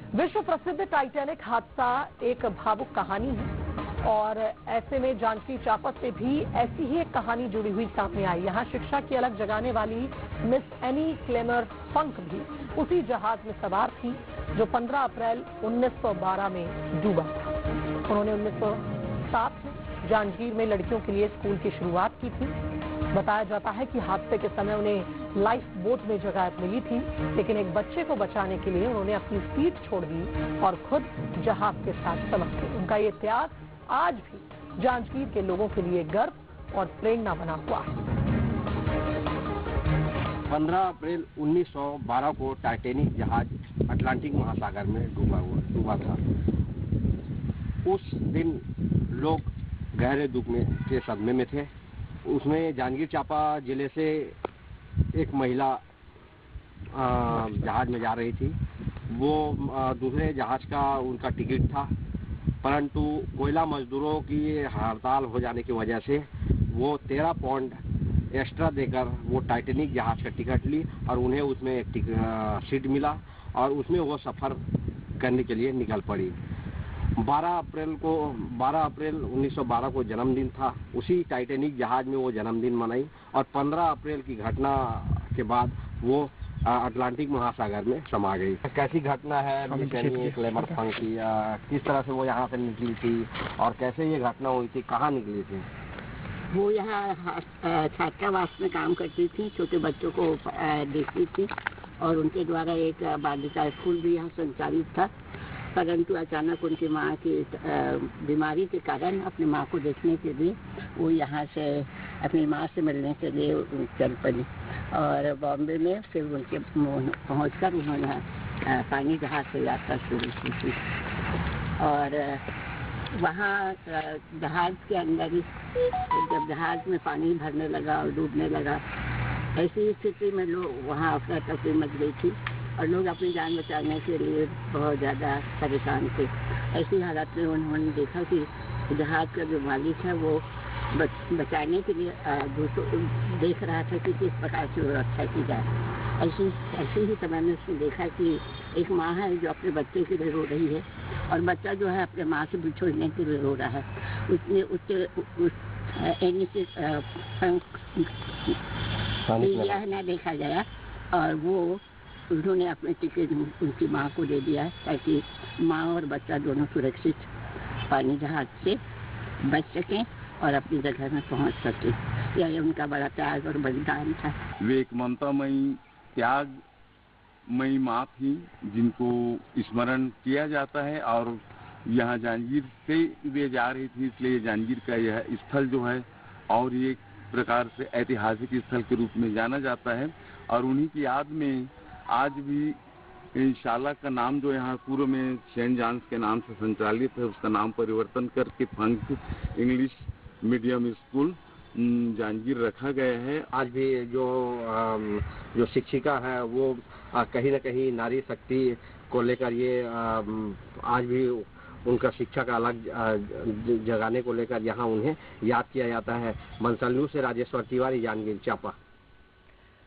विश्व प्रसिद्ध टाइटैनिक हादसा एक भावुक कहानी है और ऐसे में जांजगीर चांपा से भी ऐसी ही एक कहानी जुड़ी हुई सामने आई। यहाँ शिक्षा की अलग जगाने वाली मिस एनी क्लेमर फंक भी उसी जहाज में सवार थी जो 15 अप्रैल 1912 में डूबा। उन्होंने 1907 में जांजगीर में लड़कियों के लिए स्कूल की शुरुआत की थी। बताया जाता है कि हादसे के समय उन्हें लाइफ बोट में जगह मिली थी, लेकिन एक बच्चे को बचाने के लिए उन्होंने अपनी सीट छोड़ दी और खुद जहाज के साथ चमक गई। उनका ये त्याग आज भी जांजगीर के लोगों के लिए गर्व और प्रेरणा बना हुआ है। 15 अप्रैल 1912 को टाइटैनिक जहाज अटलांटिक महासागर में डूबा था। उस दिन लोग गहरे दुख के सदमे में थे। उसमें जांजगीर चांपा जिले से एक महिला जहाज में जा रही थी। वो दूसरे जहाज का उनका टिकट था, परंतु कोयला मजदूरों की हड़ताल हो जाने की वजह से वो 13 पाउंड एक्स्ट्रा देकर वो टाइटैनिक जहाज का टिकट ली और उन्हें उसमें एक सीट मिला और उसमें वो सफ़र करने के लिए निकल पड़ी। 12 अप्रैल 1912 को जन्मदिन था। उसी टाइटैनिक जहाज में वो जन्मदिन मनाई और 15 अप्रैल की घटना के बाद वो अटलांटिक महासागर में समा गई। कैसी घटना है मिस एनी क्लेमर फंक की? किस तरह से वो यहाँ से निकली थी और कैसे ये घटना हुई थी, कहाँ निकली थी? वो यहाँ छात्रावास में काम करती थी, छोटे बच्चों को देखती थी और उनके द्वारा एक बालिका स्कूल भी यहाँ संचालित था। परंतु अचानक उनकी माँ की बीमारी के कारण अपनी माँ को देखने के लिए वो यहाँ से अपनी माँ से मिलने के लिए चल पड़ी और बॉम्बे में फिर उनके पहुँचकर उन्होंने पानी जहाज से यात्रा शुरू की थी और वहाँ जहाज के अंदर ही जब जहाज में पानी भरने लगा और डूबने लगा, ऐसी स्थिति में लोग वहाँ अफरा तफरी मच गई थी और लोग अपनी जान बचाने के लिए बहुत ज़्यादा परेशान थे। ऐसी हालत में उन्होंने देखा कि जहाज का जो मालिक है वो बचाने के लिए देख रहा था कि किस प्रकार से वो रक्षा की जाए। ऐसे ही समय में उसने देखा कि एक माँ है जो अपने बच्चे के लिए रो रही है और बच्चा जो है अपने माँ से बिछोड़ने के लिए रो रहा है। उसने मीडिया ना देखा गया और वो उन्होंने अपने टिकट उनकी माँ को दे दिया ताकि माँ और बच्चा दोनों सुरक्षित पानी जहाज से बच सकें और अपनी जगह में पहुंच सकें। यह उनका बड़ा त्याग और बलिदान था। वे एक ममतामयी त्यागमयी माँ थी जिनको स्मरण किया जाता है और यहाँ जांजगीर से वे जा रही थी, इसलिए जांजगीर का यह स्थल जो है और एक प्रकार से ऐतिहासिक स्थल के रूप में जाना जाता है और उन्हीं की याद में आज भी शाला का नाम जो यहाँ पूर्व में सेंट जॉन्स के नाम से संचालित है, उसका नाम परिवर्तन करके फंक इंग्लिश मीडियम स्कूल जांजगीर रखा गया है। आज भी जो शिक्षिका है वो कहीं न कहीं नारी शक्ति को लेकर ये आज भी उनका शिक्षा का अलग जगाने को लेकर यहाँ उन्हें याद किया जाता है। मंसल न्यूज़ से राजेश्वर तिवारी, जांजगीर चांपा।